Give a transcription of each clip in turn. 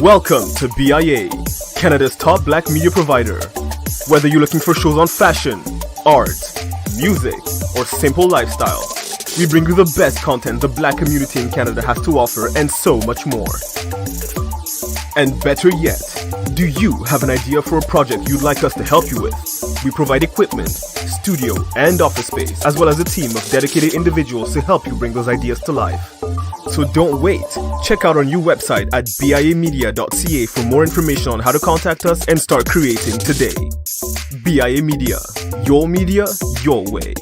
Welcome to BIA, Canada's top black media provider. Whether you're looking for shows on fashion, art, music, or simple lifestyle, we bring you the best content the black community in Canada has to offer and so much more. And better yet, do you have an idea for a project you'd like us to help you with? We provide equipment, studio, and office space, as well as a team of dedicated individuals to help you bring those ideas to life. So don't wait. Check out our new website at biamedia.ca for more information on how to contact us and start creating today. BIA Media, your way.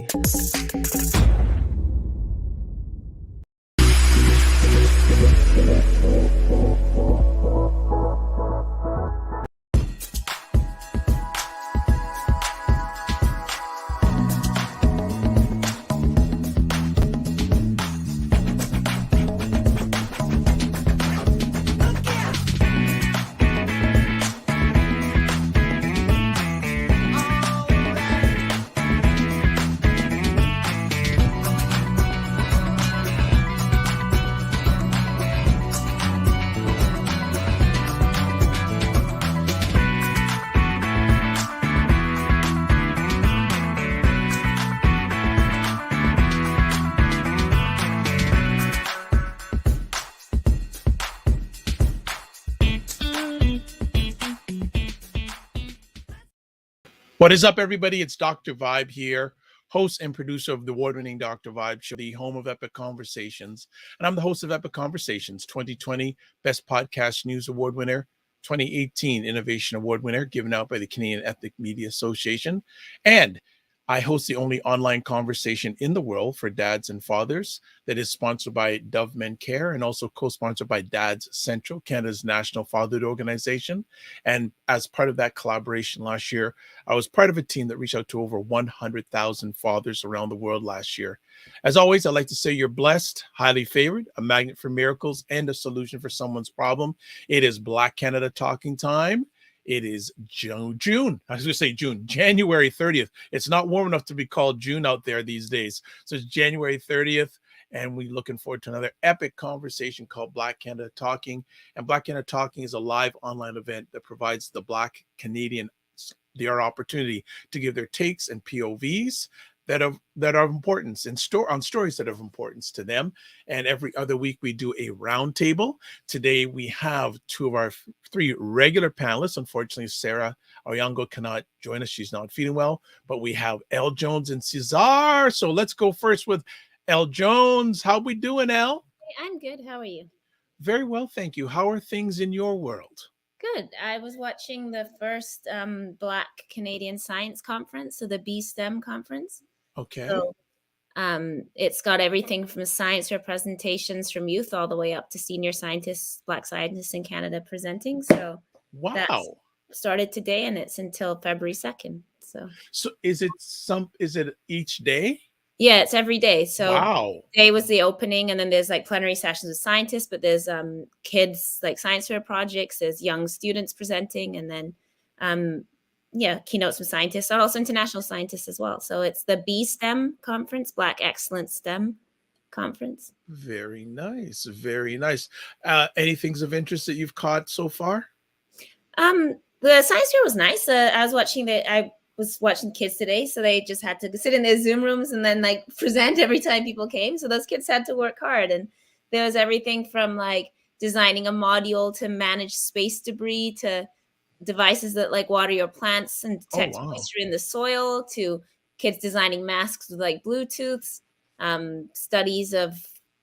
What is up, everybody? It's Dr. Vibe here, host and producer of the award-winning Dr. Vibe Show, the home of Epic Conversations. And I'm the host of Epic Conversations, 2020 Best Podcast News Award winner, 2018 Innovation Award winner, given out by the Canadian Ethnic Media Association. And I host the only online conversation in the world for dads and fathers that is sponsored by Dove Men Care and also co-sponsored by Dads Central, Canada's national fatherhood organization. And as part of that collaboration last year, I was part of a team that reached out to over 100,000 fathers around the world last year. As always, I'd like to say you're blessed, highly favored, a magnet for miracles, and a solution for someone's problem. It is Black Canada Talking Time. It is June. I was going to say June, January 30th. It's not warm enough to be called June out there these days. So it's January 30th, and we're looking forward to another epic conversation called Black Canada Talking. And Black Canada Talking is a live online event that provides the Black Canadian their opportunity to give their takes and POVs that are importance on stories that have importance to them. And every other week we do a roundtable. Today we have two of our three regular panelists. Unfortunately, Sarah Oyango cannot join us. She's not feeling well, but we have Elle Jones and Cesar. So let's go first with Elle Jones. How we doing, Elle? I'm good. How are you? Very well, thank you. How are things in your world? Good. I was watching the first Black Canadian Science Conference, so the BSTEM conference. Okay. So it's got everything from science representations from youth all the way up to senior scientists, Black scientists in Canada presenting. So wow, that started today and it's until February 2nd. So is it each day? Yeah, it's every day. So wow. Today was the opening, and then there's like plenary sessions with scientists, but there's kids like science fair projects, there's young students presenting, and then keynotes from scientists and also international scientists as well. So it's the BSTEM conference, Black Excellence STEM conference. Very nice. Very nice. Any things of interest that you've caught so far? The science fair was nice. I was watching kids today, so they just had to sit in their Zoom rooms and then like present every time people came. So those kids had to work hard, and there was everything from like designing a module to manage space debris to devices that like water your plants and detect moisture in the soil, to kids designing masks with like Bluetooths, studies of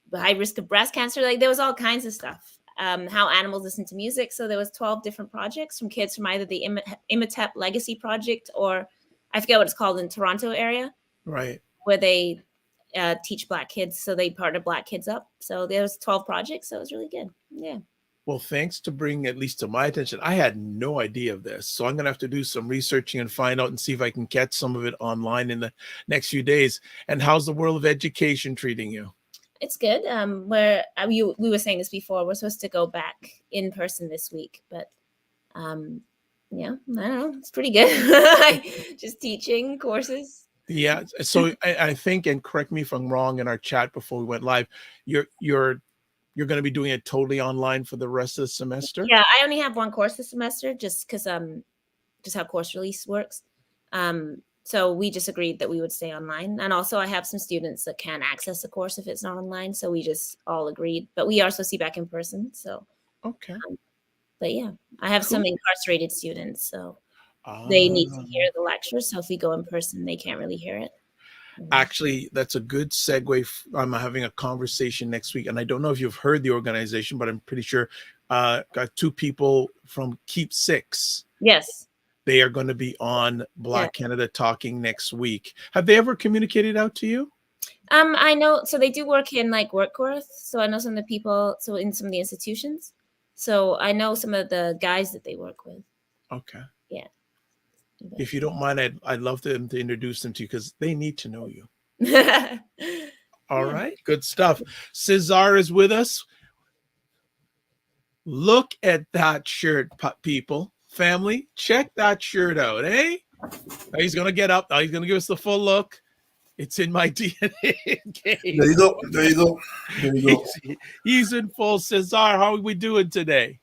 the high risk of breast cancer. Like there was all kinds of stuff. How animals listen to music. So there was 12 different projects from kids from either the Imatep Legacy Project, or I forget what it's called in Toronto area, right, where they teach Black kids. So they partner Black kids up. So there was 12 projects. So it was really good. Yeah. Well, thanks to bring at least to my attention. I had no idea of this. So I'm going to have to do some researching and find out and see if I can catch some of it online in the next few days. And how's the world of education treating you? It's good. We were saying this before, we're supposed to go back in person this week, but I don't know. It's pretty good. Just teaching courses. Yeah. So I think, and correct me if I'm wrong, in our chat before we went live, your you're going to be doing it totally online for the rest of the semester? Yeah, I only have one course this semester just because just how course release works. So we just agreed that we would stay online. And also I have some students that can't access the course if it's not online. So we just all agreed. But we are supposed to be back in person. So Okay. but yeah, I have some Cool. incarcerated students, so they Ah. need to hear the lecture. So if we go in person, they can't really hear it. Actually, that's a good segue. I'm having a conversation next week, and I don't know if you've heard the organization, but I'm pretty sure got two people from Keep Six. Yes. They are going to be on Black Yeah. Canada Talking next week. Have they ever communicated out to you? I know. So they do work in like workforce. So I know some of the people. So in some of the institutions. So I know some of the guys that they work with. Okay. Yeah. If you don't mind, I'd love them to introduce them to you because they need to know you. All right. Good stuff. Cesar is with us. Look at that shirt, people. Family, check that shirt out, eh? Now he's going to get up. Now he's going to give us the full look. It's in my DNA. There you go. There you go. There you go. He's in full. Cesar, how are we doing today?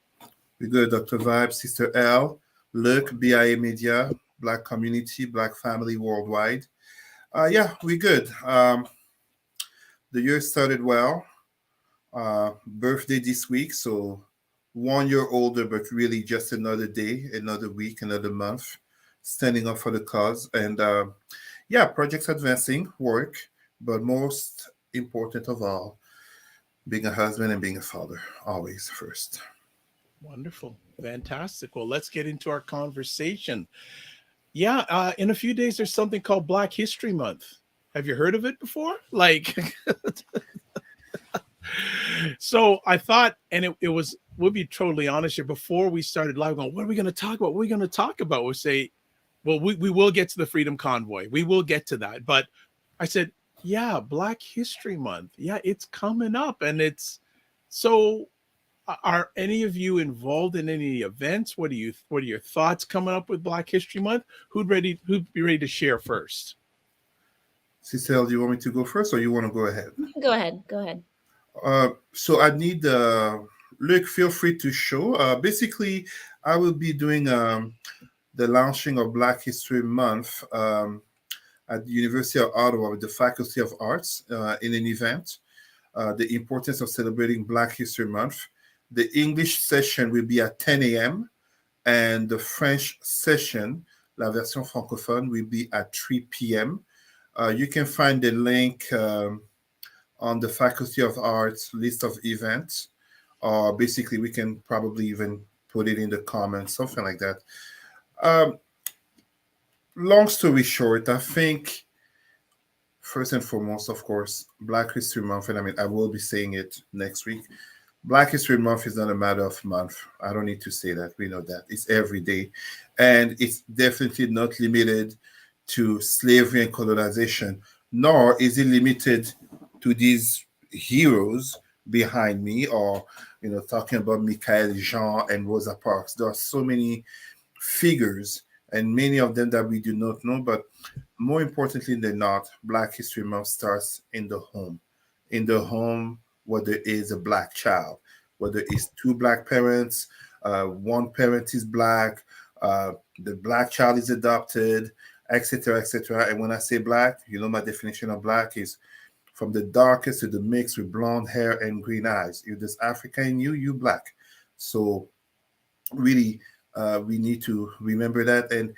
We're good, Dr. Vibe, Sister L, Luke, BIA Media, Black Community, Black Family Worldwide. Yeah, we're good. The year started well. Birthday this week, so 1 year older, but really just another day, another week, another month, standing up for the cause. And yeah, projects advancing, work, but most important of all, being a husband and being a father, always first. Wonderful. Fantastic. Well, let's get into our conversation. Yeah, in a few days, there's something called Black History Month. Have you heard of it before? Like, so I thought, and we'll be totally honest here, before we started live, going, what are we going to talk about? What are we going to talk about? We'll say, well, we will get to the Freedom Convoy. We will get to that. But I said, yeah, Black History Month. Yeah, it's coming up. And it's so, are any of you involved in any events? What are your thoughts coming up with Black History Month? Who'd be ready to share first? Cecile, do you want me to go first or you want to go ahead? Go ahead. Go ahead. So I need Luke, feel free to show. Basically, I will be doing the launching of Black History Month at the University of Ottawa with the Faculty of Arts in an event. The importance of celebrating Black History Month. The English session will be at 10 a.m. and the French session, la version francophone, will be at 3 p.m. You can find the link on the Faculty of Arts list of events, or basically we can probably even put it in the comments, something like that. Long story short, I think first and foremost, of course, Black History Month, and I mean, I will be saying it next week. Black History Month is not a matter of month. I don't need to say that. We know that. It's every day. And it's definitely not limited to slavery and colonization, nor is it limited to these heroes behind me or, talking about Michael Jean and Rosa Parks. There are so many figures and many of them that we do not know, but more importantly than not, Black History Month starts in the home. In the home, where there is a Black child, whether it's two Black parents, one parent is Black, the Black child is adopted, etc., etc. And when I say Black, my definition of Black is from the darkest to the mix with blonde hair and green eyes. If there's Africa in you, you Black. So really, we need to remember that. And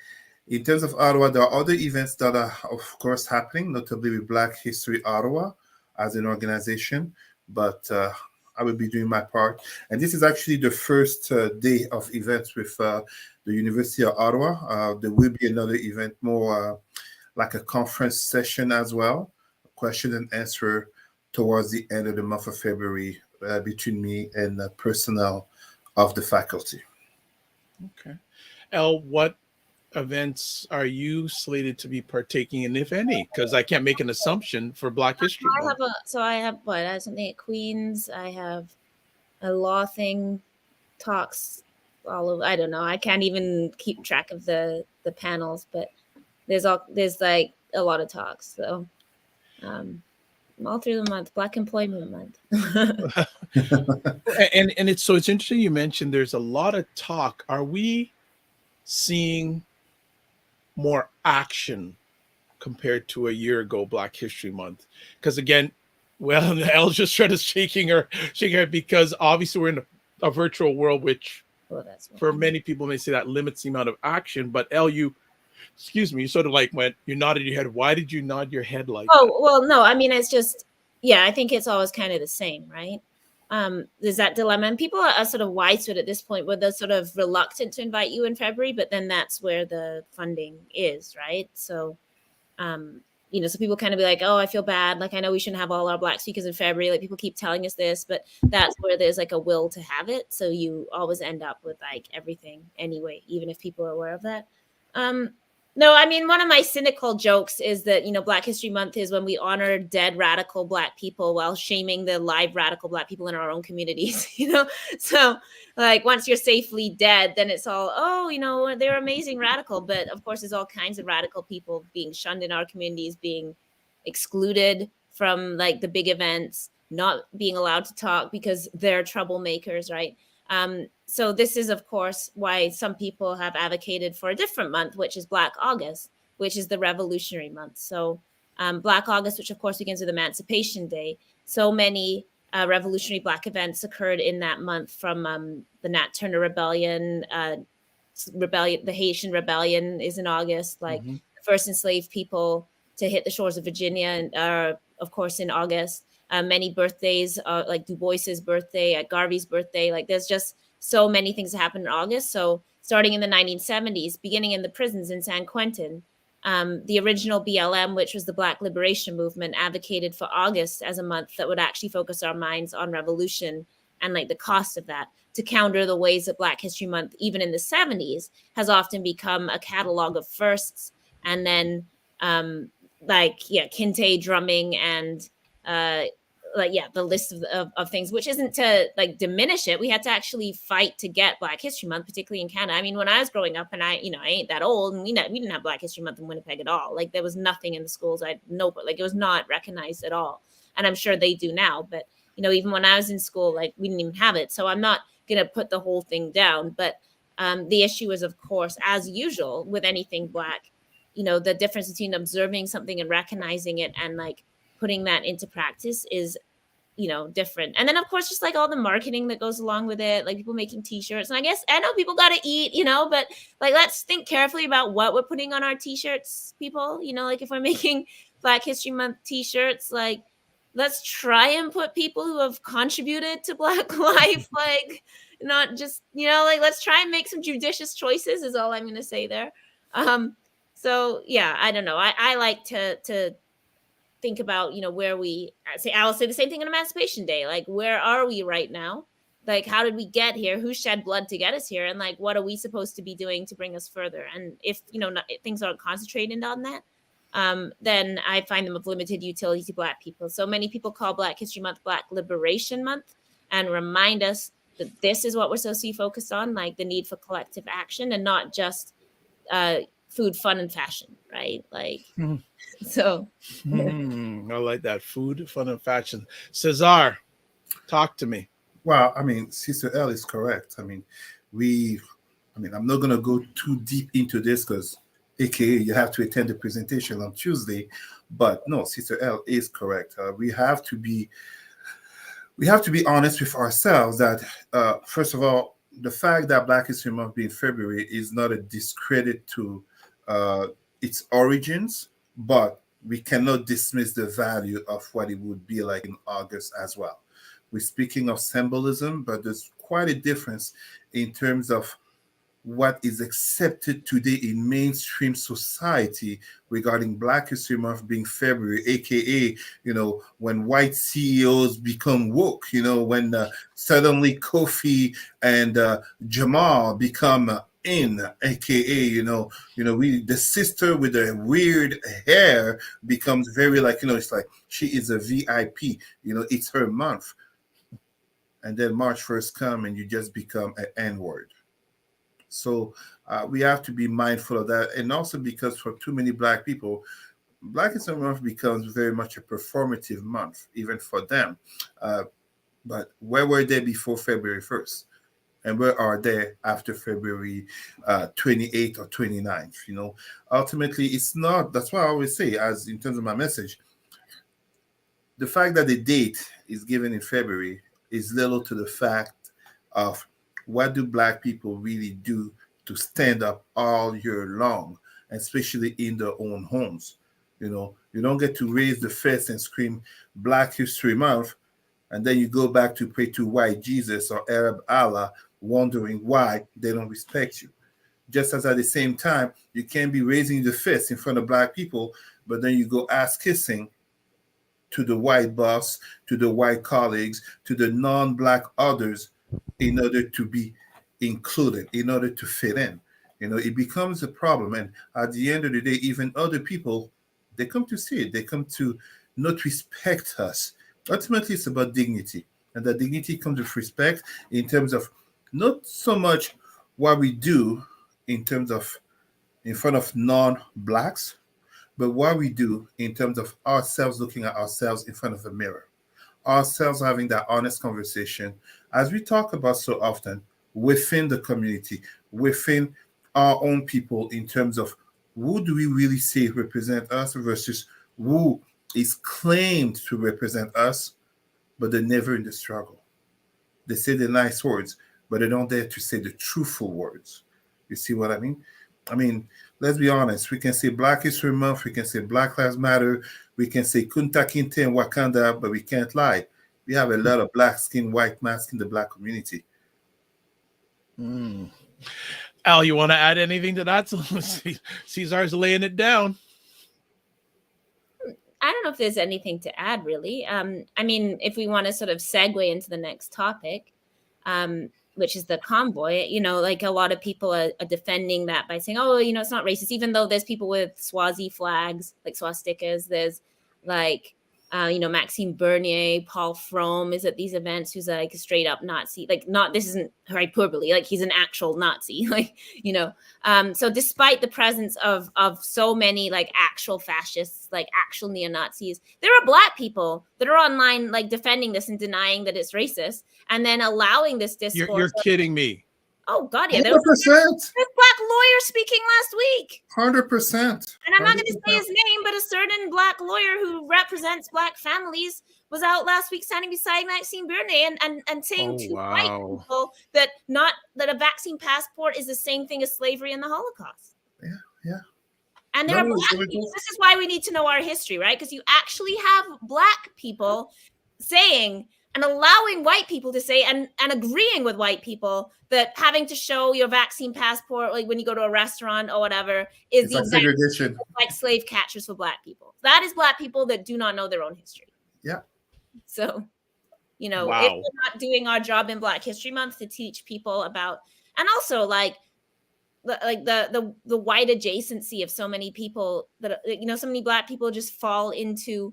in terms of Ottawa, there are other events that are, of course, happening, notably with Black History Ottawa as an organization. But I will be doing my part. And this is actually the first day of events with the University of Ottawa. There will be another event, more like a conference session as well, question and answer towards the end of the month of February between me and the personnel of the faculty. Okay. Elle, what events are you slated to be partaking in, if any? Because I can't make an assumption for Black History Month. I have something at Queens. I have a law thing, talks all over. I don't know. I can't even keep track of the panels, but there's like a lot of talks. So all through the month, Black Employment Month. And it's interesting you mentioned there's a lot of talk. Are we seeing more action compared to a year ago, Black History Month? Because again, well, Elle's just trying to shaking her head because obviously we're in a virtual world, which for many people may say that limits the amount of action. But Elle, you sort of like went, you nodded your head. Why did you nod your head like that? Well, no, I mean, it's just, yeah, I think it's always kind of the same, right? There's that dilemma, and people are sort of wise to it at this point, where they're sort of reluctant to invite you in February, but then that's where the funding is, right? So, so people kind of be like, oh, I feel bad. Like, I know we shouldn't have all our Black speakers in February. Like, people keep telling us this, but that's where there's like a will to have it. So you always end up with like everything anyway, even if people are aware of that. No, I mean, one of my cynical jokes is that, Black History Month is when we honor dead radical Black people while shaming the live radical Black people in our own communities, So, like, once you're safely dead, then it's all, oh, they're amazing radical. But, of course, there's all kinds of radical people being shunned in our communities, being excluded from, like, the big events, not being allowed to talk because they're troublemakers, right? So this is, of course, why some people have advocated for a different month, which is Black August, which is the revolutionary month. So Black August, which, of course, begins with Emancipation Day. So many revolutionary Black events occurred in that month, from the Nat Turner Rebellion, the Haitian Rebellion is in August, like the first enslaved people to hit the shores of Virginia, of course, in August. Many birthdays, like Du Bois's birthday, Garvey's birthday. Like, there's just so many things that happen in August. So starting in the 1970s, beginning in the prisons in San Quentin, the original BLM, which was the Black Liberation Movement, advocated for August as a month that would actually focus our minds on revolution and like the cost of that, to counter the ways that Black History Month, even in the 70s, has often become a catalog of firsts. And then kente drumming and the list of things, which isn't to like diminish it. We had to actually fight to get Black History Month, particularly in Canada. I mean, when I was growing up, and I ain't that old, and we didn't have Black History Month in Winnipeg at all. Like, there was nothing in the schools. But like, it was not recognized at all. And I'm sure they do now, but even when I was in school, like, we didn't even have it. So I'm not gonna put the whole thing down. But the issue is, of course, as usual with anything Black, the difference between observing something and recognizing it and like putting that into practice is, different. And then, of course, just like all the marketing that goes along with it, like people making t-shirts. And I guess I know people got to eat, but like, let's think carefully about what we're putting on our t-shirts, people. Like, if we're making Black History Month t-shirts, like, let's try and put people who have contributed to Black life, like, not just, like, let's try and make some judicious choices is all I'm going to say there. So yeah, I don't know. I like to think about, where I'll say the same thing on Emancipation Day. Like, where are we right now? Like, how did we get here? Who shed blood to get us here? And like, what are we supposed to be doing to bring us further? And if, things aren't concentrated on that, then I find them of limited utility to Black people. So many people call Black History Month Black Liberation Month and remind us that this is what we're supposed to be focused on, like the need for collective action and not just food, fun, and fashion, right? Like, so. I like that. Food, fun, and fashion. Cesar, talk to me. Well, I mean, Sister L is correct. I mean, I'm not going to go too deep into this because, AKA, you have to attend the presentation on Tuesday. But no, Sister L is correct. We have to be honest with ourselves that, first of all, the fact that Black History Month being February is not a discredit to its origins, but we cannot dismiss the value of what it would be like in August as well. We're speaking of symbolism, but there's quite a difference in terms of what is accepted today in mainstream society regarding Black History Month being February, aka, when white CEOs become woke, when suddenly Kofi and Jamal become in, aka, the sister with the weird hair becomes very like, it's like she is a VIP, it's her month. And then March 1st come and you just become an N-word. So we have to be mindful of that. And also because for too many Black people, Black History Month becomes very much a performative month, even for them. But where were they before February 1st? And where are they after February 28th or 29th? Ultimately, it's not. That's why I always say, as in terms of my message, the fact that the date is given in February is little to the fact of what do Black people really do to stand up all year long, especially in their own homes. You don't get to raise the fist and scream Black History Month, and then you go back to pray to white Jesus or Arab Allah, wondering why they don't respect you. Just as at the same time, you can't be raising the fist in front of Black people, but then you go ass kissing to the white boss, to the white colleagues, to the non-Black others in order to be included, in order to fit in. It becomes a problem. And at the end of the day, even other people, they come to see it. They come to not respect us. Ultimately, it's about dignity. And that dignity comes with respect in terms of not so much what we do in terms of in front of non-Blacks, but what we do in terms of ourselves looking at ourselves in front of a mirror, ourselves having that honest conversation, as we talk about so often, within the community, within our own people, in terms of who do we really say represent us versus who is claimed to represent us, but they're never in the struggle. They say the nice words, but they don't dare to say the truthful words. You see what I mean? Let's be honest. We can say Black History Month, we can say Black Lives Matter, we can say Kunta Kinte and Wakanda, but we can't lie. We have a lot of black skin, white mask in the Black community. Al, you want to add anything to that? So Cesar's laying it down. I don't know if there's anything to add, really. If we want to sort of segue into the next topic, which is the convoy, like a lot of people are defending that by saying, oh, it's not racist, even though there's people with Swazi flags, like swastikas. There's like, Maxime Bernier, Paul Frome is at these events, who's like a straight up Nazi, this isn't hyperbole, like he's an actual Nazi, so despite the presence of so many like actual fascists, like actual neo-Nazis, there are Black people that are online like defending this and denying that it's racist, and then allowing this discourse. You're kidding me. Oh God, yeah, 100%. there was a Black lawyer speaking last week. 100%. And I'm not going to say his name, but a certain Black lawyer who represents Black families was out last week standing beside Maxime Bernier and saying to white people that a vaccine passport is the same thing as slavery and the Holocaust. Yeah. And there are Black people. This is why we need to know our history, right? Because you actually have Black people saying and allowing white people to say and agreeing with white people that having to show your vaccine passport, like when you go to a restaurant or whatever, is the exact like slave catchers for Black people. That is Black people that do not know their own history. Yeah. So, if we're not doing our job in Black History Month to teach people about, and also like the white adjacency of so many people that, so many Black people just fall into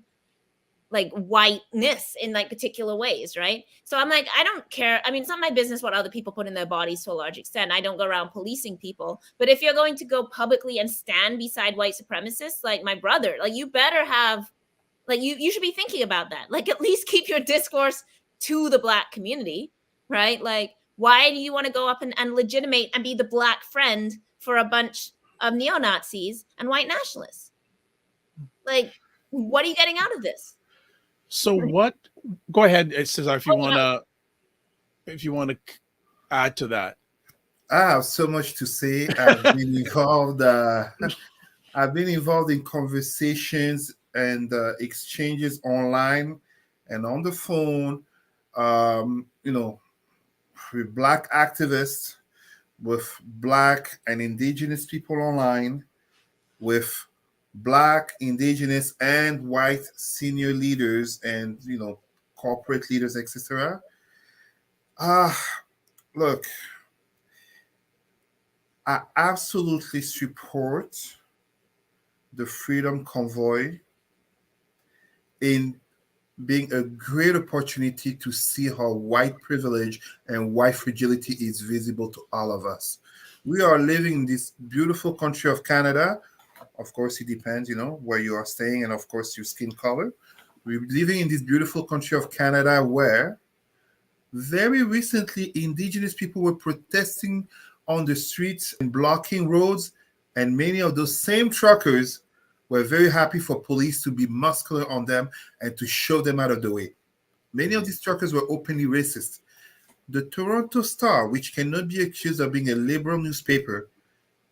like whiteness in like particular ways, right? So I'm like, I don't care. It's not my business what other people put in their bodies to a large extent. I don't go around policing people. But if you're going to go publicly and stand beside white supremacists, like my brother, like you better have, like you should be thinking about that. Like at least keep your discourse to the Black community, right? Like why do you want to go up and legitimate and be the Black friend for a bunch of neo-Nazis and white nationalists? Like, what are you getting out of this? So what? Go ahead, Cesar, if you want to add to that. I have so much to say. I've been involved. I've been involved in conversations and exchanges online and on the phone. With Black activists, with Black and Indigenous people online, with Black, Indigenous, and white senior leaders and, corporate leaders, etc. Look, I absolutely support the Freedom Convoy in being a great opportunity to see how white privilege and white fragility is visible to all of us. We are living in this beautiful country of Canada, Of course, it depends, where you are staying and, of course, your skin color. We're living in this beautiful country of Canada where very recently indigenous people were protesting on the streets and blocking roads, and many of those same truckers were very happy for police to be muscular on them and to shove them out of the way. Many of these truckers were openly racist. The Toronto Star, which cannot be accused of being a liberal newspaper,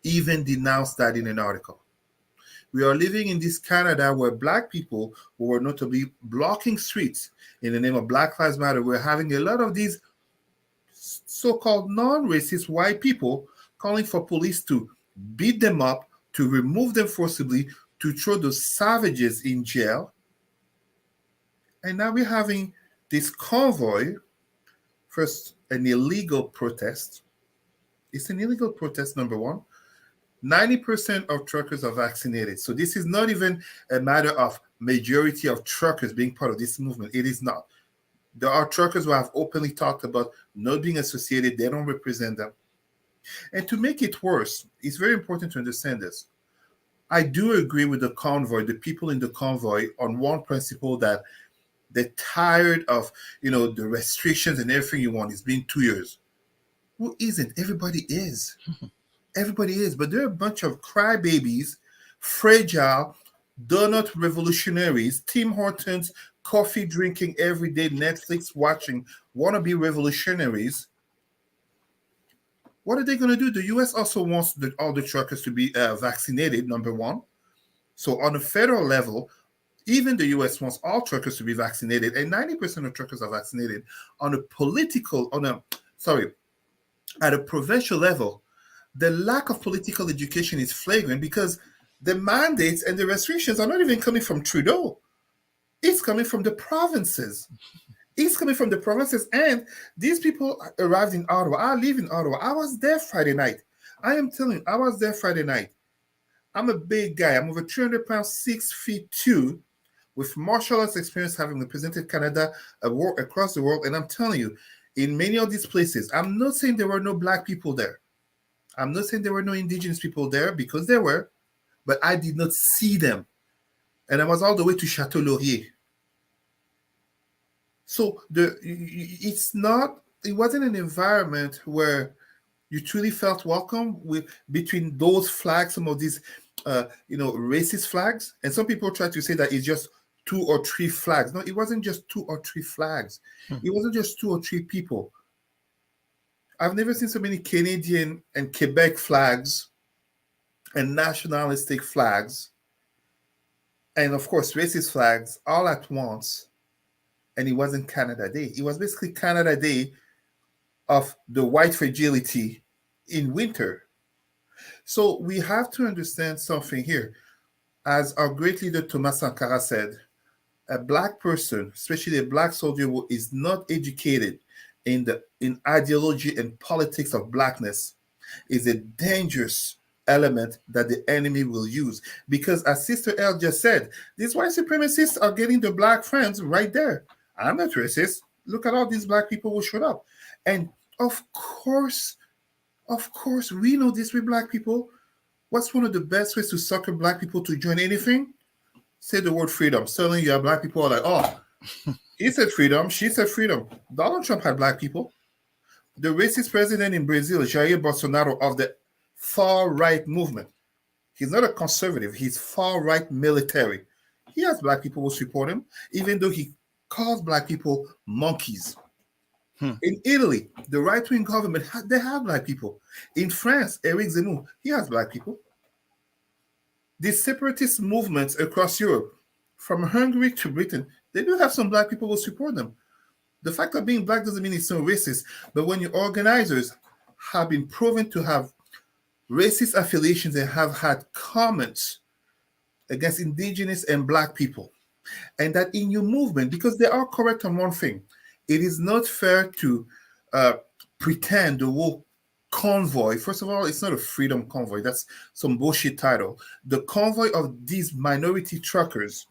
even denounced that in an article. We are living in this Canada where Black people who were notably blocking streets in the name of Black Lives Matter, we're having a lot of these so-called non-racist white people calling for police to beat them up, to remove them forcibly, to throw those savages in jail. And now we're having this convoy, first an illegal protest. It's an illegal protest, number one. 90% of truckers are vaccinated. So this is not even a matter of majority of truckers being part of this movement. It is not. There are truckers who have openly talked about not being associated. They don't represent them. And to make it worse, it's very important to understand this. I do agree with the convoy, the people in the convoy, on one principle that they're tired of, the restrictions and everything you want. It's been 2 years. Who isn't? Everybody is. Everybody is. But there are a bunch of crybabies, fragile, donut revolutionaries, Tim Hortons, coffee drinking every day, Netflix watching, wannabe revolutionaries. What are they going to do? The U.S. also wants all the truckers to be vaccinated, number one. So on a federal level, even the U.S. wants all truckers to be vaccinated, and 90% of truckers are vaccinated. At a provincial level, the lack of political education is flagrant because the mandates and the restrictions are not even coming from Trudeau. It's coming from the provinces. And these people arrived in Ottawa. I live in Ottawa. I was there Friday night. I am telling you, I was there Friday night. I'm a big guy. I'm over 300 pounds, 6'2", with martial arts experience, having represented Canada across the world. And I'm telling you, in many of these places, I'm not saying there were no Black people there. I'm not saying there were no Indigenous people there, because there were, but I did not see them. And I was all the way to Chateau Laurier. So it wasn't an environment where you truly felt welcome between those flags, some of these, racist flags. And some people try to say that it's just 2 or 3 flags. No, it wasn't just 2 or 3 flags. It wasn't just 2 or 3 people. I've never seen so many Canadian and Quebec flags and nationalistic flags, and of course racist flags all at once. And it wasn't Canada Day. It was basically Canada Day of the white fragility in winter. So we have to understand something here. As our great leader Thomas Sankara said, a Black person, especially a Black soldier who is not educated in ideology and politics of Blackness, is a dangerous element that the enemy will use. Because as Sister Elle just said, these white supremacists are getting the Black friends right there. I'm not racist. Look at all these Black people who showed up. And of course, we know this with Black people. What's one of the best ways to sucker Black people to join anything? Say the word freedom. Suddenly you have Black people are like, oh, he said freedom, she said freedom. Donald Trump had Black people. The racist president in Brazil, Jair Bolsonaro, of the far-right movement. He's not a conservative. He's far-right military. He has Black people who support him, even though he calls Black people monkeys. In Italy, the right-wing government, they have Black people. In France, Eric Zemmour, he has Black people. These separatist movements across Europe, from Hungary to Britain, they do have some Black people who support them. The fact of being Black doesn't mean it's so racist, but when your organizers have been proven to have racist affiliations and have had comments against Indigenous and Black people, and that in your movement, because they are correct on one thing, it is not fair to pretend the whole convoy, first of all, it's not a freedom convoy, that's some bullshit title. The convoy of these minority truckers,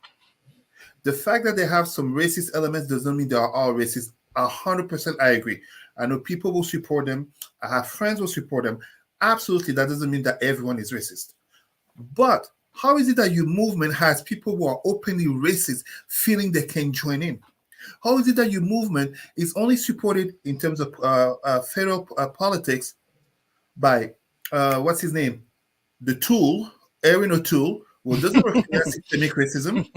the fact that they have some racist elements does not mean they are all racist. 100% I agree. I know people will support them. I have friends who support them. Absolutely, that doesn't mean that everyone is racist. But How is it that your movement has people who are openly racist feeling they can join in? How is it that your movement is only supported in terms of federal politics by what's his name, the Tool, Erin O'Toole, who doesn't recognize systemic racism,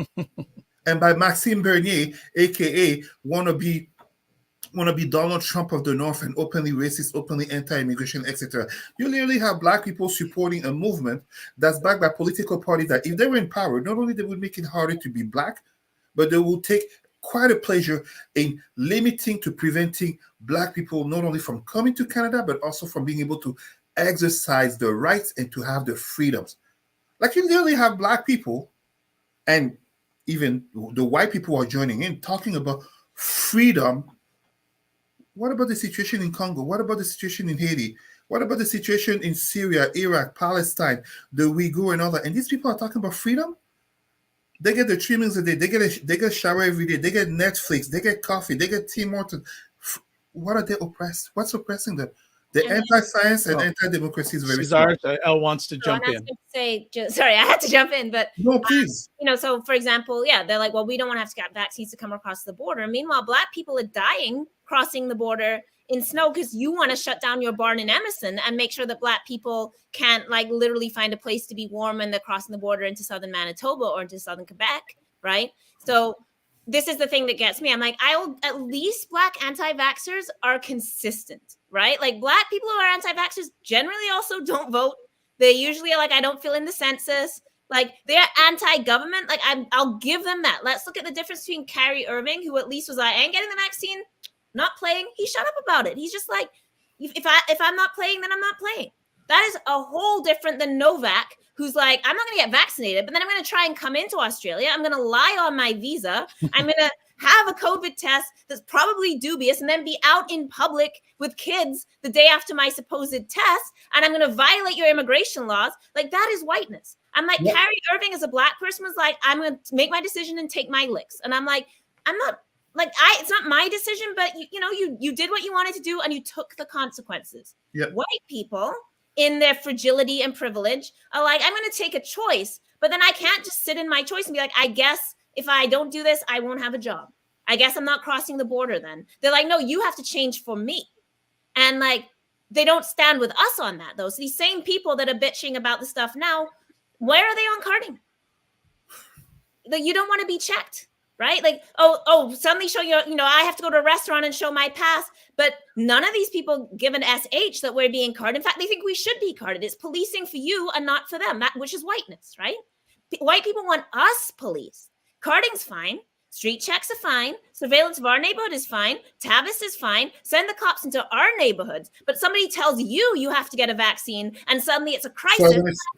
and by Maxime Bernier, aka wannabe Donald Trump of the North and openly racist, openly anti-immigration, etc. You literally have Black people supporting a movement that's backed by political parties that, if they were in power, not only they would make it harder to be Black, but they will take quite a pleasure in limiting to preventing Black people not only from coming to Canada, but also from being able to exercise their rights and to have the freedoms. Like, you literally have Black people, and even the white people are joining in, talking about freedom. What about the situation in Congo? What about the situation in Haiti? What about the situation in Syria, Iraq, Palestine, the Uyghur and all that? And these people are talking about freedom? They get their 3 meals a day. They get a shower every day. They get Netflix. They get coffee. They get Tim Hortons. What are they oppressed? What's oppressing them? The anti-science and anti-democracy is very Cesar, Elle wants to jump in. Sorry, I had to jump in, but no, please. So for example, they're like, well, we don't want to have to get vaccines to come across the border. Meanwhile, Black people are dying crossing the border in snow because you want to shut down your barn in Emerson and make sure that Black people can't like literally find a place to be warm when they're crossing the border into southern Manitoba or into southern Quebec, right? So this is the thing that gets me. I'm like, at least Black anti-vaxxers are consistent, right? Like, Black people who are anti-vaxxers generally also don't vote. They usually are like, I don't fill in the census. Like, they're anti-government. Like, I'll give them that. Let's look at the difference between Kyrie Irving, who at least was like, I ain't getting the vaccine, not playing. He shut up about it. He's just like, if I'm not playing, then I'm not playing. That is a whole different than Novak, who's like, I'm not going to get vaccinated, but then I'm going to try and come into Australia. I'm going to lie on my visa. I'm going to have a COVID test that's probably dubious and then be out in public with kids the day after my supposed test. And I'm going to violate your immigration laws. Like, that is whiteness. I'm like, Yeah. Kyrie Irving as a Black person was like, I'm going to make my decision and take my licks. And I'm like, I'm not like, it's not my decision, but you did what you wanted to do and you took the consequences. Yep. White people in their fragility and privilege are like, I'm going to take a choice, but then I can't just sit in my choice and be like, I guess if I don't do this, I won't have a job. I guess I'm not crossing the border then. They're like, no, you have to change for me. And like, they don't stand with us on that though. So these same people that are bitching about the stuff now, where are they on carding? Like, you don't want to be checked. Right? Like, oh, suddenly show your, I have to go to a restaurant and show my pass. But none of these people give an SH that we're being carded. In fact, they think we should be carded. It's policing for you and not for them, which is whiteness, right? White people want us police. Carding's fine. Street checks are fine. Surveillance of our neighborhood is fine. TABIS is fine. Send the cops into our neighborhoods. But somebody tells you have to get a vaccine and suddenly it's a crisis.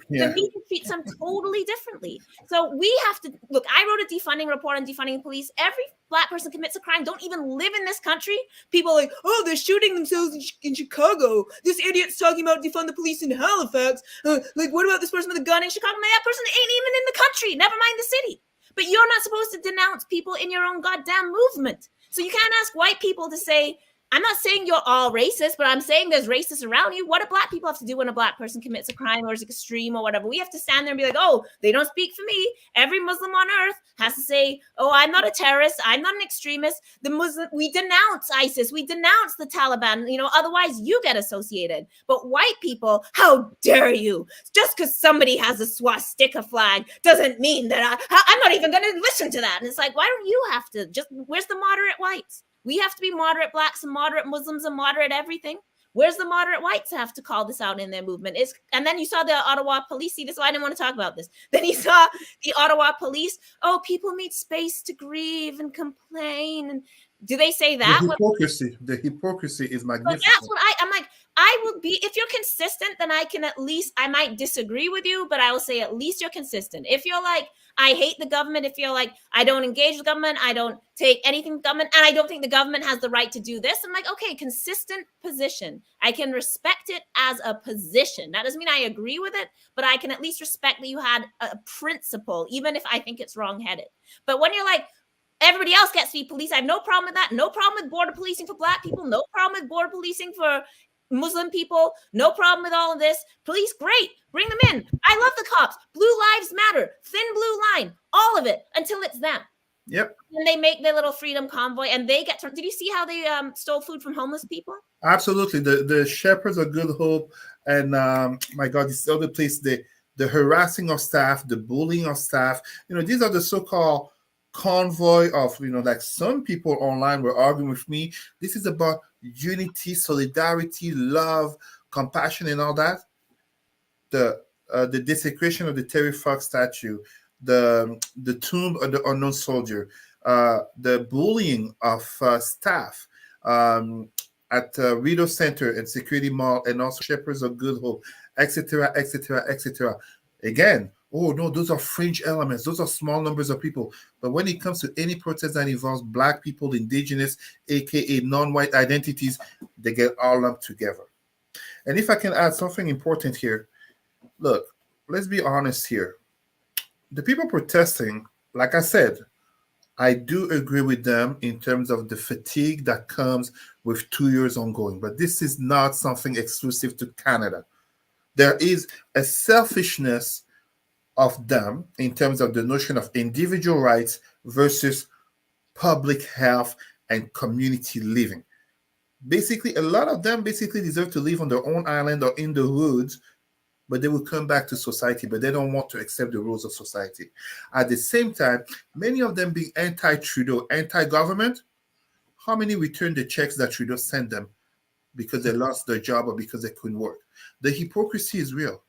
Then we can treat them totally differently. So we have to, look, I wrote a defunding report on defunding the police. Every Black person commits a crime, don't even live in this country. People are like, oh, they're shooting themselves in Chicago. This idiot's talking about defund the police in Halifax. Like, what about this person with a gun in Chicago? Man, that person ain't even in the country, never mind the city. But you're not supposed to denounce people in your own goddamn movement. So you can't ask white people to say, I'm not saying you're all racist, but I'm saying there's racists around you. What do Black people have to do when a Black person commits a crime or is extreme or whatever? We have to stand there and be like, oh, they don't speak for me. Every Muslim on earth has to say, oh, I'm not a terrorist. I'm not an extremist. We denounce ISIS. We denounce the Taliban. Otherwise you get associated. But white people, how dare you? Just because somebody has a swastika flag doesn't mean that I'm not even going to listen to that. And it's like, why don't you have to? Where's the moderate whites? We have to be moderate Blacks and moderate Muslims and moderate everything. Where's the moderate whites have to call this out in their movement? And then you saw the Ottawa police. See, this is why I didn't want to talk about this. Then you saw the Ottawa police. Oh, people need space to grieve and complain. And do they say that? The hypocrisy is magnificent. That's what I'm like. I will be, if you're consistent, then I might disagree with you, but I will say at least you're consistent. If you're like, I hate the government, if you're like, I don't engage with government, I don't take anything from government, and I don't think the government has the right to do this, I'm like, okay, consistent position. I can respect it as a position. That doesn't mean I agree with it, but I can at least respect that you had a principle, even if I think it's wrong-headed. But when you're like, everybody else gets to be police, I have no problem with that. No problem with border policing for Black people. No problem with border policing for Muslim people, no problem with all of this. Police, great, bring them in. I love the cops. Blue lives matter, thin blue line, all of it until it's them. Yep. And they make their little freedom convoy, and they get. Did you see how they stole food from homeless people? Absolutely. The Shepherds of Good Hope, and my God, this other place, the harassing of staff, the bullying of staff. These are the so-called convoy of, like some people online were arguing with me. This is about unity, solidarity, love, compassion, and all that. The desecration of the Terry Fox statue, the tomb of the unknown soldier, the bullying of staff at Rideau Center and Security Mall, and also Shepherds of Good Hope, etc., etc., etc. Again, oh no, those are fringe elements. Those are small numbers of people. But when it comes to any protest that involves Black people, indigenous, aka non-white identities, they get all lumped together. And if I can add something important here, look, let's be honest here. The people protesting, like I said, I do agree with them in terms of the fatigue that comes with 2 years ongoing. But this is not something exclusive to Canada. There is a selfishness of them in terms of the notion of individual rights versus public health and community living. Basically, a lot of them basically deserve to live on their own island or in the woods, but they will come back to society, but they don't want to accept the rules of society. At the same time, many of them being anti-Trudeau, anti-government, how many return the checks that Trudeau sent them because they lost their job or because they couldn't work? The hypocrisy is real.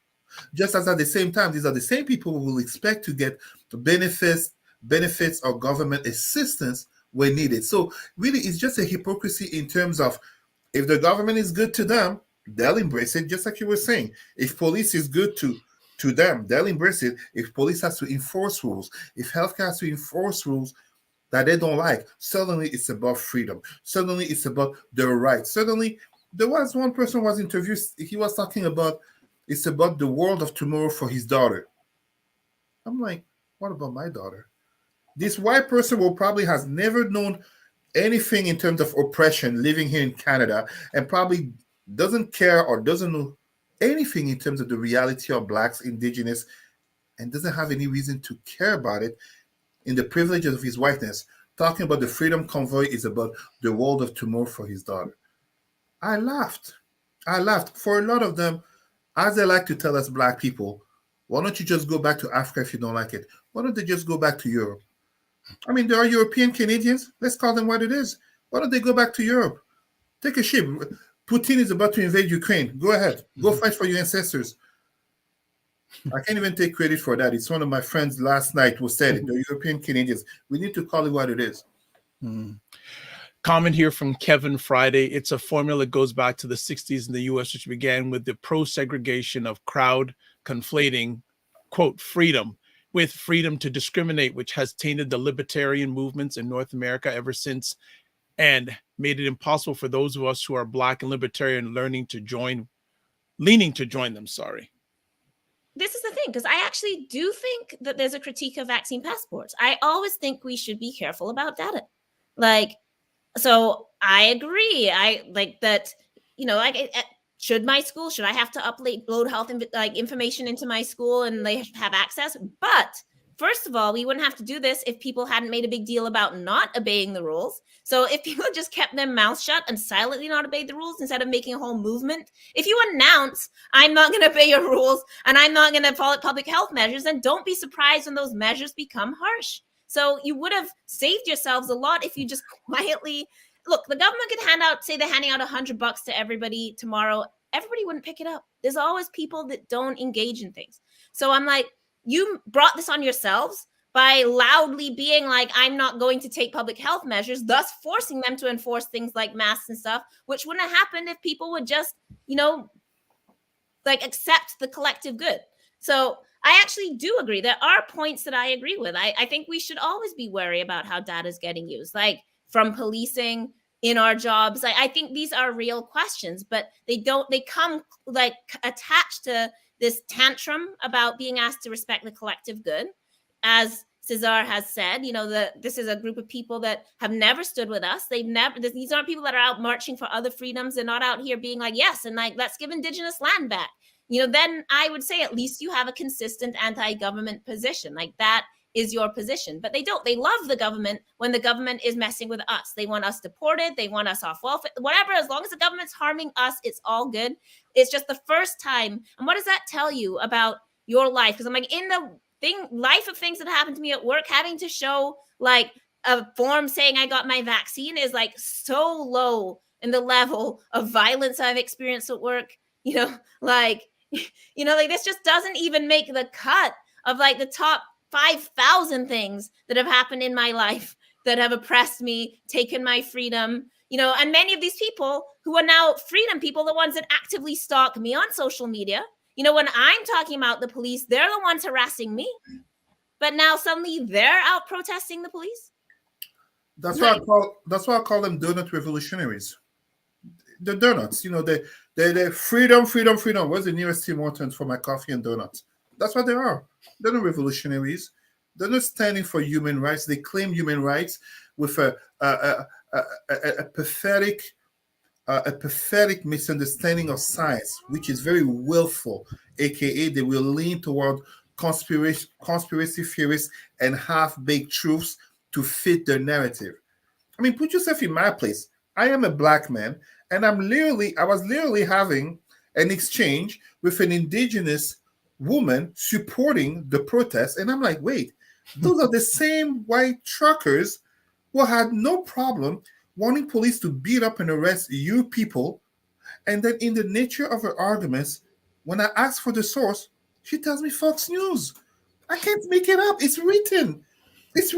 Just as at the same time, these are the same people who will expect to get the benefits or government assistance when needed. So really, it's just a hypocrisy in terms of, if the government is good to them, they'll embrace it, just like you were saying. If police is good to them, they'll embrace it. If police has to enforce rules, if healthcare has to enforce rules that they don't like, suddenly it's about freedom. Suddenly it's about their rights. Suddenly, there was one person was interviewed, he was talking about, it's about the world of tomorrow for his daughter. I'm like, what about my daughter? This white person will probably has never known anything in terms of oppression living here in Canada, and probably doesn't care or doesn't know anything in terms of the reality of Blacks, Indigenous, and doesn't have any reason to care about it in the privileges of his whiteness. Talking about the Freedom Convoy is about the world of tomorrow for his daughter. I laughed. For a lot of them, as they like to tell us Black people, why don't you just go back to Africa if you don't like it? Why don't they just go back to Europe? I mean, there are European Canadians. Let's call them what it is. Why don't they go back to Europe? Take a ship. Putin is about to invade Ukraine. Go ahead. Go fight for your ancestors. I can't even take credit for that. It's one of my friends last night who said it. The European Canadians. We need to call it what it is. Comment here from Kevin Friday. It's a formula that goes back to the 60s in the U.S., which began with the pro-segregation of crowd conflating, quote, freedom with freedom to discriminate, which has tainted the libertarian movements in North America ever since, and made it impossible for those of us who are Black and libertarian leaning to join them. Sorry. This is the thing, because I actually do think that there's a critique of vaccine passports. I always think we should be careful about data. So I agree. I like that, should I have to upload health information into my school and they have access? But first of all, we wouldn't have to do this if people hadn't made a big deal about not obeying the rules. So if people just kept their mouths shut and silently not obeyed the rules instead of making a whole movement, if you announce, I'm not going to obey your rules and I'm not going to follow public health measures, then don't be surprised when those measures become harsh. So you would have saved yourselves a lot if you just quietly, look, the government could say they're handing out $100 to everybody tomorrow. Everybody wouldn't pick it up. There's always people that don't engage in things. So I'm like, you brought this on yourselves by loudly being like, I'm not going to take public health measures, thus forcing them to enforce things like masks and stuff, which wouldn't have happened if people would just, accept the collective good. So I actually do agree. There are points that I agree with. I think we should always be wary about how data is getting used, like from policing in our jobs. I think these are real questions, but they come attached to this tantrum about being asked to respect the collective good as Cesar has said, that this is a group of people that have never stood with us. These aren't people that are out marching for other freedoms. They're not out here being like, yes, and like, let's give Indigenous land back. Then I would say at least you have a consistent anti-government position. Like that is your position. But they don't. They love the government when the government is messing with us. They want us deported. They want us off welfare, whatever. As long as the government's harming us, it's all good. It's just the first time. And what does that tell you about your life? Because I'm like, in the life of things that happened to me at work, having to show like a form saying I got my vaccine is like so low in the level of violence I've experienced at work. Like this just doesn't even make the cut of like the top 5,000 things that have happened in my life that have oppressed me, taken my freedom, and many of these people who are now freedom people, the ones that actively stalk me on social media, when I'm talking about the police, they're the ones harassing me, but now suddenly they're out protesting the police. That's why I call them donut revolutionaries. The donuts, they're freedom. Where's the nearest Tim Hortons for my coffee and donuts? That's what they are. They're not revolutionaries. They're not standing for human rights. They claim human rights with a pathetic misunderstanding of science, which is very willful. AKA, they will lean toward conspiracy theories and half-baked truths to fit their narrative. I mean, put yourself in my place. I am a black man, and I was literally having an exchange with an indigenous woman supporting the protest, and I'm like, wait, those are the same white truckers who had no problem wanting police to beat up and arrest you people. And then in the nature of her arguments, when I ask for the source, she tells me Fox News. I can't make it up. It's written. It's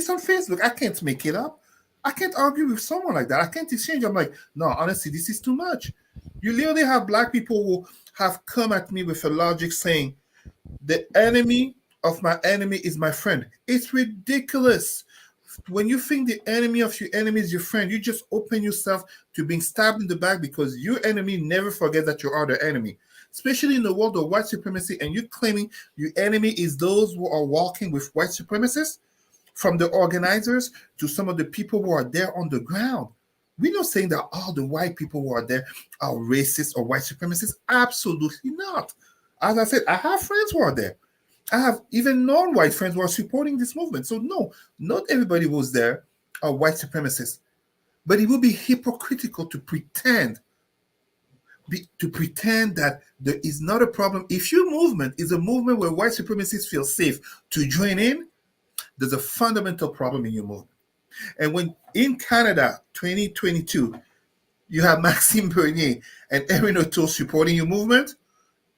on Facebook. I can't make it up. I can't argue with someone like that. I can't exchange. I'm like, no, honestly, this is too much. You literally have black people who have come at me with a logic saying, the enemy of my enemy is my friend. It's ridiculous. When you think the enemy of your enemy is your friend, you just open yourself to being stabbed in the back, because your enemy never forgets that you are the enemy. Especially in the world of white supremacy, and you claiming your enemy is those who are walking with white supremacists, from the organizers to some of the people who are there on the ground. We're not saying that all the white people who are there are racist or white supremacists. Absolutely not. As I said, I have friends who are there. I have even non-white friends who are supporting this movement. So no, not everybody who's there are white supremacists. But it would be hypocritical to pretend that there is not a problem. If your movement is a movement where white supremacists feel safe to join in, there's a fundamental problem in your movement. And when in Canada 2022, you have Maxime Bernier and Erin O'Toole supporting your movement,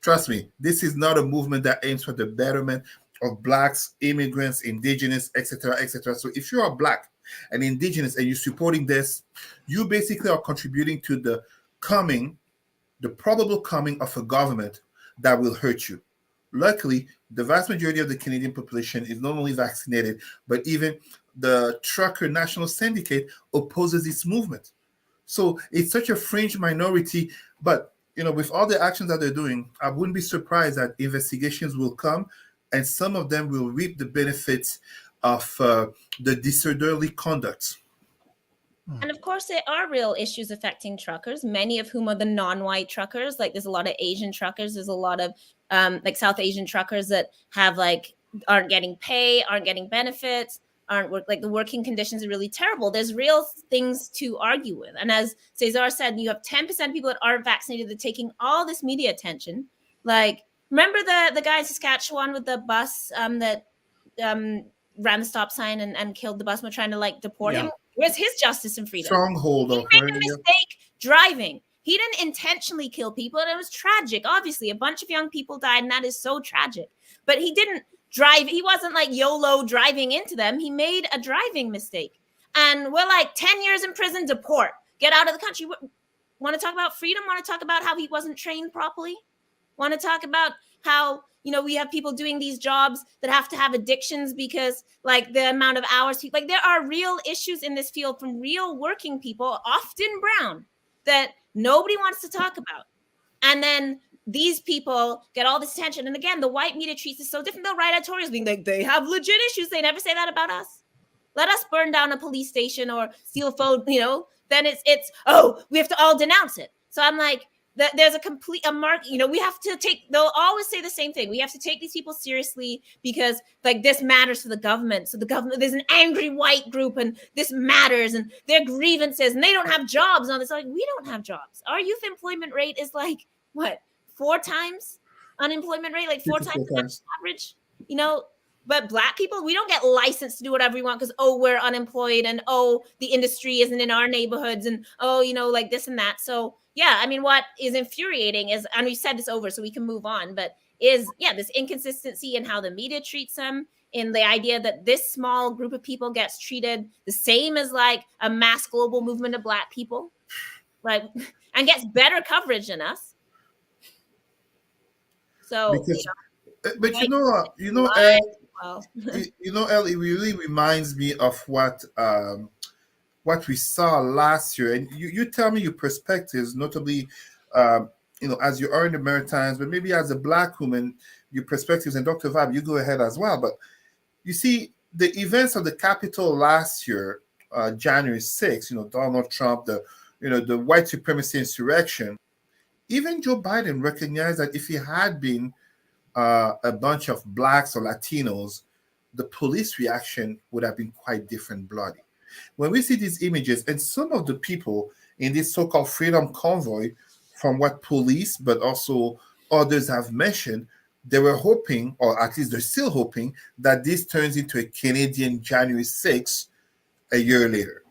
trust me, this is not a movement that aims for the betterment of blacks, immigrants, indigenous, etc., etc. So if you are black and indigenous and you're supporting this, you basically are contributing to the probable coming of a government that will hurt you. Luckily, the vast majority of the Canadian population is not only vaccinated, but even the Trucker National Syndicate opposes this movement. So it's such a fringe minority, but with all the actions that they're doing, I wouldn't be surprised that investigations will come and some of them will reap the benefits of the disorderly conduct. And of course, there are real issues affecting truckers, many of whom are the non-white truckers. Like there's a lot of Asian truckers. There's a lot of like South Asian truckers that have aren't getting pay, aren't getting benefits, the working conditions are really terrible. There's real things to argue with. And as Cesar said, you have 10% of people that aren't vaccinated that are taking all this media attention. Like, remember the guy in Saskatchewan with the bus that ran the stop sign and killed the bus? We're trying to deport him. Where's his justice and freedom? Stronghold. He made a mistake driving. He didn't intentionally kill people, and it was tragic. Obviously, a bunch of young people died, and that is so tragic. But he didn't drive. He wasn't YOLO driving into them. He made a driving mistake. And we're 10 years in prison, deport. Get out of the country. Want to talk about freedom? Want to talk about how he wasn't trained properly? Want to talk about how we have people doing these jobs that have to have addictions because the amount of hours there are real issues in this field from real working people, often brown, that nobody wants to talk about. And then these people get all this attention. And again, the white media treats it so different. They'll write editorials being like, they have legit issues. They never say that about us. Let us burn down a police station or steal a phone, then it's oh, we have to all denounce it. So I'm like, there's a mark, we have to they'll always say the same thing. We have to take these people seriously because like this matters to the government. So the government, there's an angry white group and this matters and their grievances and they don't have jobs on this. Like, we don't have jobs. Our youth employment rate is like, what, 4 times unemployment rate, like 4 times the average, but Black people, we don't get licensed to do whatever we want because, we're unemployed and, the industry isn't in our neighborhoods and, like this and that. So, yeah, I mean, what is infuriating is, and we said this over so we can move on, but this inconsistency in how the media treats them, in the idea that this small group of people gets treated the same as like a mass global movement of Black people, like, and gets better coverage than us. So, because, but it really reminds me of what we saw last year. And you tell me your perspectives, notably, as you are in the Maritimes, but maybe as a Black woman, your perspectives. And Dr. Vibe, you go ahead as well. But you see, the events of the Capitol last year, January 6th, Donald Trump, the white supremacy insurrection. Even Joe Biden recognized that if he had been a bunch of Blacks or Latinos, the police reaction would have been quite different, bloody. When we see these images, and some of the people in this so-called freedom convoy, from what police, but also others have mentioned, they were hoping, or at least they're still hoping, that this turns into a Canadian January 6th a year later.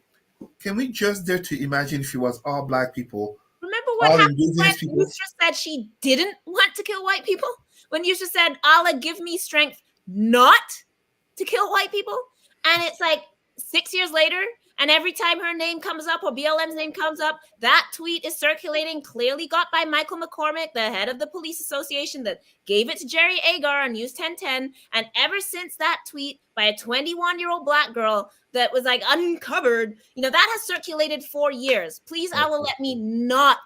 Can we just dare to imagine if it was all Black people? Remember what happened when Yusra said she didn't want to kill white people? When Yusra said, Allah, give me strength not to kill white people? And it's like 6 years later, and every time her name comes up or BLM's name comes up, that tweet is circulating, clearly got by Michael McCormick, the head of the police association that gave it to Jerry Agar on News 1010. And ever since that tweet by a 21-year-old Black girl that was like uncovered, that has circulated for years. Please, Allah, let me not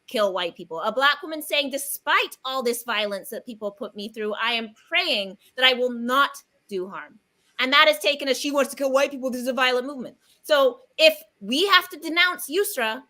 kill white people. A Black woman saying, despite all this violence that people put me through, I am praying that I will not do harm. And that is taken as she wants to kill white people. This is a violent movement. So if we have to denounce Yusra,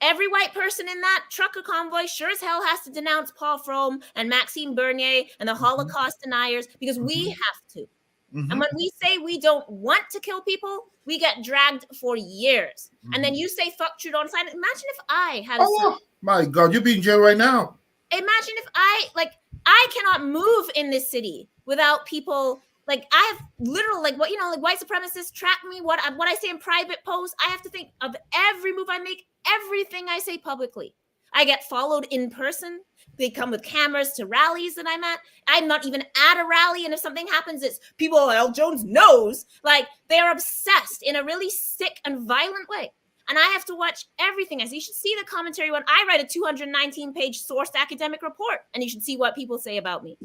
every white person in that trucker convoy sure as hell has to denounce Paul Frome and Maxime Bernier and the Holocaust deniers, because we have to. And when we say we don't want to kill people, we get dragged for years. And then you say, fuck Trudeau on sign. Imagine if I had a son. My God, you'd be in jail right now. Imagine if I cannot move in this city without people. Like, I have literal, like white supremacists track me, what I say in private posts. I have to think of every move I make, everything I say publicly. I get followed in person. They come with cameras to rallies that I'm at. I'm not even at a rally. And if something happens, it's people like Al Jones knows. Like, they're obsessed in a really sick and violent way. And I have to watch everything. As you should see the commentary when I write a 219-page sourced academic report, and you should see what people say about me.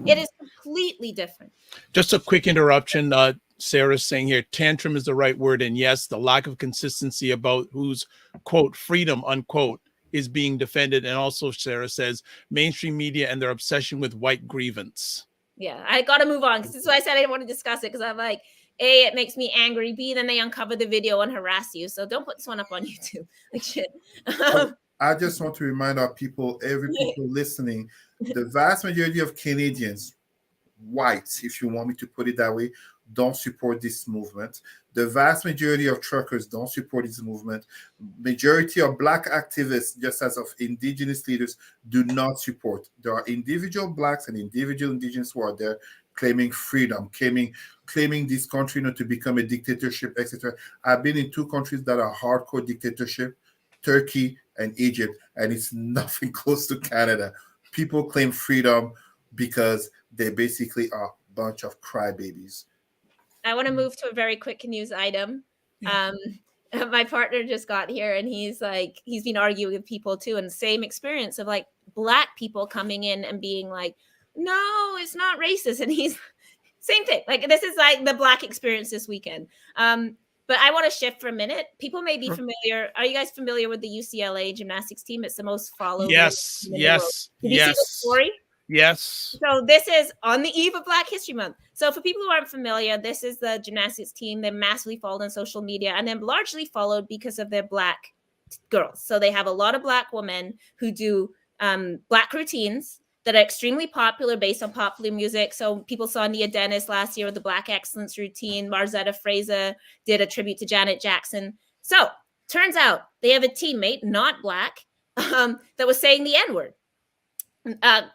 It is completely different. Just a quick interruption. Sarah's saying here, tantrum is the right word. And yes, the lack of consistency about whose, quote, freedom, unquote, is being defended. And also, Sarah says, mainstream media and their obsession with white grievance. Yeah, I got to move on. Because this is why I said I didn't want to discuss it. Because I'm like, A, it makes me angry. B, then they uncover the video and harass you. So don't put this one up on YouTube. Like, shit. I just want to remind our people, every people listening, the vast majority of Canadians, whites, if you want me to put it that way, don't support this movement. The vast majority of truckers don't support this movement. Majority of Black activists, just as of Indigenous leaders, do not support. There are individual Blacks and individual Indigenous who are there claiming freedom, claiming this country not to become a dictatorship, etc. I've been in 2 countries that are hardcore dictatorship, Turkey and Egypt, and it's nothing close to Canada. People claim freedom because they basically are a bunch of crybabies. I want to move to a very quick news item. My partner just got here, and he's been arguing with people too, and the same experience of like Black people coming in and being like, no, it's not racist. And he's same thing. Like, this is like the Black experience this weekend. But I want to shift for a minute. People may be Sure. familiar. Are you guys familiar with the UCLA gymnastics team? It's the most followed Yes, team in the world. yes, Did you see the yes, story? yes. So this is on the eve of Black History Month. So for people who aren't familiar, this is the gymnastics team. They're massively followed on social media, and then largely followed because of their Black girls. So they have a lot of Black women who do Black routines that are extremely popular based on popular music. So people saw Nia Dennis last year with the Black Excellence routine. Marzetta Fraser did a tribute to Janet Jackson. So turns out they have a teammate, not Black, that was saying the N-word.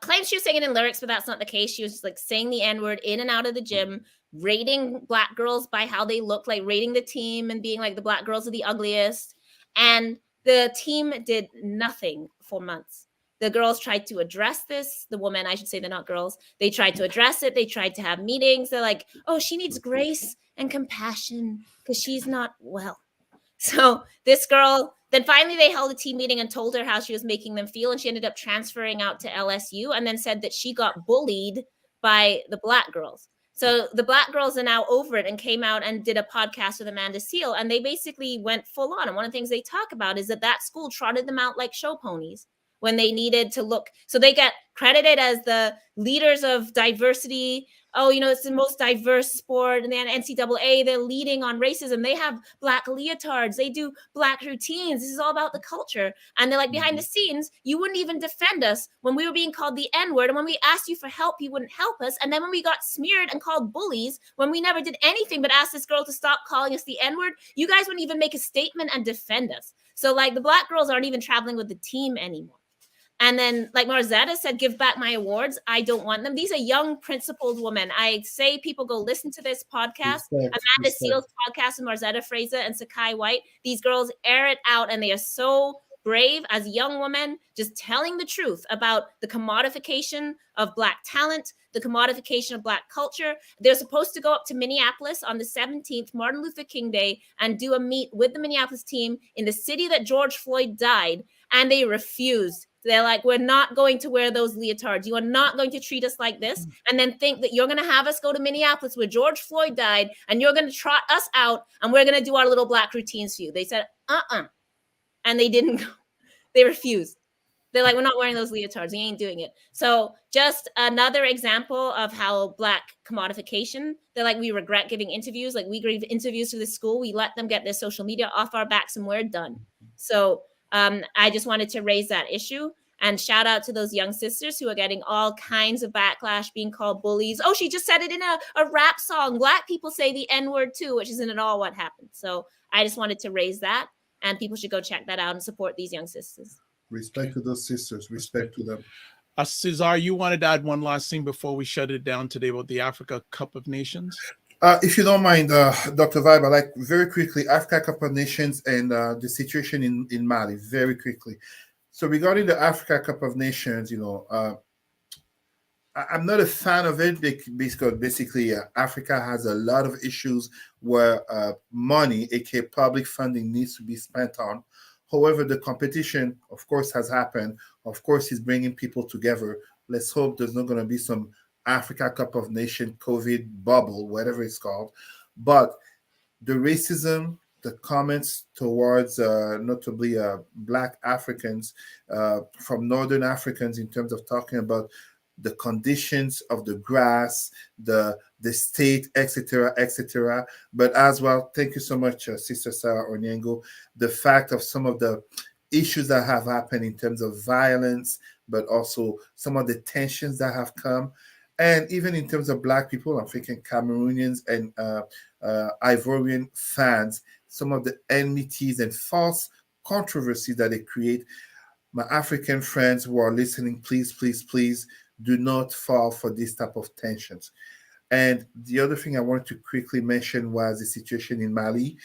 Claims she was singing in lyrics, but that's not the case. She was just like saying the N-word in and out of the gym, rating Black girls by how they look, like rating the team and being like the Black girls are the ugliest. And the team did nothing for months. The girls tried to address this. The women, I should say, they're not girls. They tried to address it. They tried to have meetings. They're like, oh, she needs grace and compassion because she's not well. So this girl, then finally they held a team meeting and told her how she was making them feel. And she ended up transferring out to LSU and then said that she got bullied by the Black girls. So the Black girls are now over it and came out and did a podcast with Amanda Seale. And they basically went full on. And one of the things they talk about is that school trotted them out like show ponies when they needed to look. So they get credited as the leaders of diversity. Oh, it's the most diverse sport in the NCAA. They're leading on racism. They have Black leotards. They do Black routines. This is all about the culture. And they're like, behind the scenes, you wouldn't even defend us when we were being called the N-word. And when we asked you for help, you wouldn't help us. And then when we got smeared and called bullies, when we never did anything but asked this girl to stop calling us the N-word, you guys wouldn't even make a statement and defend us. So like the Black girls aren't even traveling with the team anymore. And then, like Marzetta said, give back my awards. I don't want them. These are young, principled women. I say people go listen to this podcast. Amanda Seale's podcast with Marzetta Fraser and Sakai White. These girls air it out, and they are so brave as young women, just telling the truth about the commodification of Black talent, the commodification of Black culture. They're supposed to go up to Minneapolis on the 17th, Martin Luther King Day, and do a meet with the Minneapolis team in the city that George Floyd died, and they refused. They're like, we're not going to wear those leotards. You are not going to treat us like this. And then think that you're going to have us go to Minneapolis where George Floyd died, and you're going to trot us out, and we're going to do our little Black routines for you. They said, and they didn't go. They refused. They're like, we're not wearing those leotards. We ain't doing it. So just another example of how Black commodification, they're like, we regret giving interviews. Like we gave interviews to the school. We let them get their social media off our backs and we're done. So I just wanted to raise that issue and shout out to those young sisters who are getting all kinds of backlash, being called bullies. Oh, she just said it in a rap song. Black people say the N-word too, which isn't at all what happened. So I just wanted to raise that, and people should go check that out and support these young sisters. Respect to those sisters. Respect to them. Cesar, you wanted to add one last thing before we shut it down today about the Africa Cup of Nations? If you don't mind, Dr. Vibe, I'd like very quickly Africa Cup of Nations and the situation in Mali, very quickly. So regarding the Africa Cup of Nations, I'm not a fan of it because basically Africa has a lot of issues where money, aka public funding, needs to be spent on. However, the competition, of course, has happened. Of course, is bringing people together. Let's hope there's not going to be some Africa Cup of Nations COVID bubble, whatever it's called. But the racism, the comments towards notably Black Africans from Northern Africans in terms of talking about the conditions of the grass, the state, etc., etc. But as well, thank you so much, Sister Sarah Onyengo, the fact of some of the issues that have happened in terms of violence, but also some of the tensions that have come. And even in terms of Black people, I'm thinking Cameroonians and Ivorian fans, some of the enmities and false controversy that they create. My African friends who are listening, please, please, please do not fall for this type of tensions. And the other thing I wanted to quickly mention was the situation in Mali.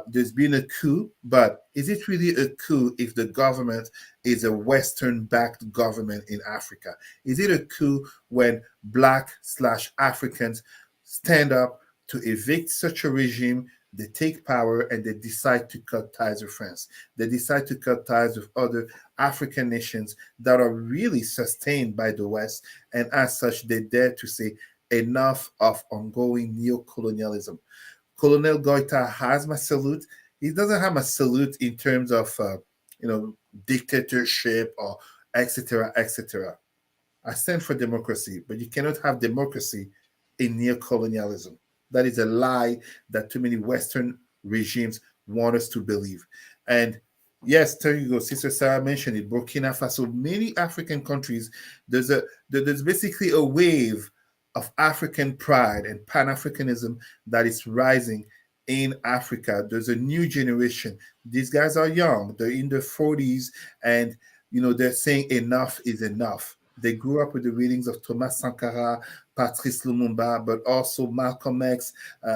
There's been a coup, but is it really a coup if the government is a Western-backed government in Africa? Is it a coup when Black/Africans stand up to evict such a regime, they take power, and they decide to cut ties with France? They decide to cut ties with other African nations that are really sustained by the West, and as such, they dare to say enough of ongoing neocolonialism. Colonel Goita has my salute. He doesn't have my salute in terms of, dictatorship or etc., etc. I stand for democracy, but you cannot have democracy in neocolonialism. That is a lie that too many Western regimes want us to believe. And yes, there you go. Sister Sarah mentioned it. Burkina Faso, many African countries, there's basically a wave of African pride and Pan-Africanism that is rising in Africa. There's a new generation. These guys are young. They're in their 40s, and they're saying enough is enough. They grew up with the readings of Thomas Sankara, Patrice Lumumba, but also Malcolm X,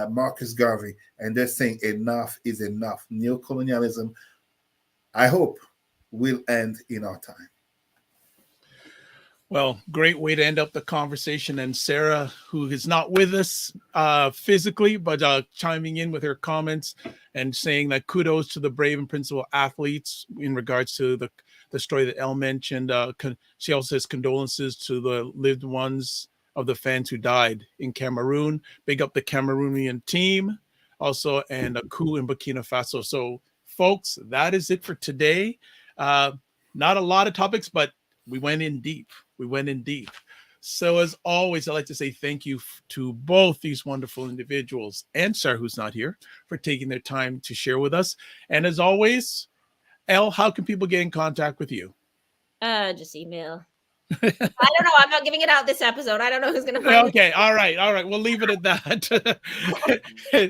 Marcus Garvey, and they're saying enough is enough. Neocolonialism, I hope, will end in our time. Well, great way to end up the conversation. And Sarah, who is not with us physically, but chiming in with her comments and saying that kudos to the brave and principled athletes in regards to the story that Elle mentioned. She also says condolences to the lived ones of the fans who died in Cameroon. Big up the Cameroonian team also, and a coup in Burkina Faso. So, folks, that is it for today. Not a lot of topics, but we went in deep. So as always, I'd like to say thank you to both these wonderful individuals and Sarah, who's not here, for taking their time to share with us. And as always, Elle, how can people get in contact with you? Just email. I don't know. I'm not giving it out this episode. I don't know who's going to find Okay. All right. We'll leave it at that.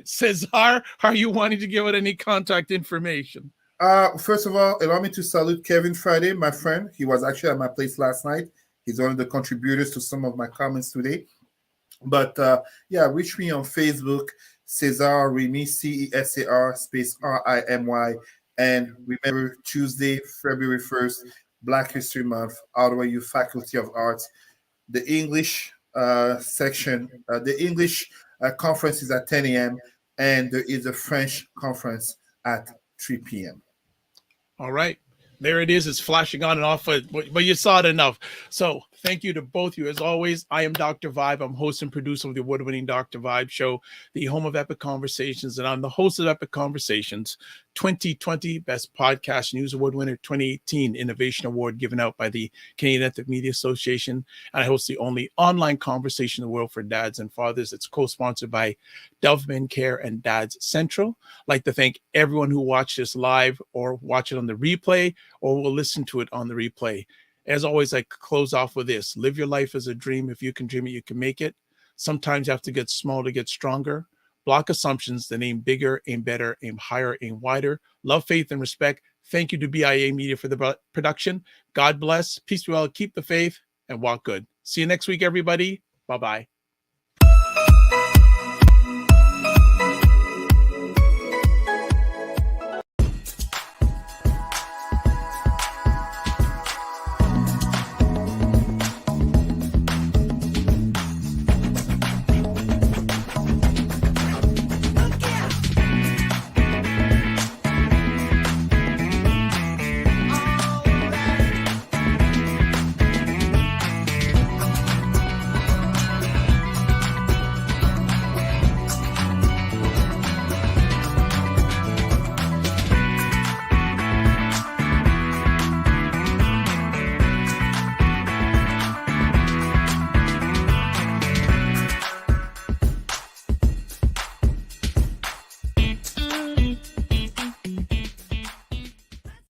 Cesar, are you wanting to give out any contact information? First of all, allow me to salute Kevin Friday, my friend. He was actually at my place last night. He's one of the contributors to some of my comments today. But reach me on Facebook, Cesar Remy, CESAR space RIMY. And remember, Tuesday, February 1st, Black History Month, Ottawa U Faculty of Arts. The English section, the English conference is at 10 a.m. and there is a French conference at 3 p.m. All right. There it is. It's flashing on and off, but you saw it enough. So thank you to both you. As always, I am Dr. Vibe. I'm host and producer of the award-winning Dr. Vibe Show, the home of Epic Conversations, and I'm the host of Epic Conversations 2020 Best Podcast News Award winner, 2018 Innovation Award given out by the Canadian Ethnic Media Association. And I host the only online conversation in the world for dads and fathers. It's co-sponsored by Dove Men Care and Dads Central. I'd like to thank everyone who watched this live or watch it on the replay or will listen to it on the replay. As always, I close off with this. Live your life as a dream. If you can dream it, you can make it. Sometimes you have to get small to get stronger. Block assumptions, then aim bigger, aim better, aim higher, aim wider. Love, faith, and respect. Thank you to BIA Media for the production. God bless. Peace be well. Keep the faith and walk good. See you next week, everybody. Bye-bye.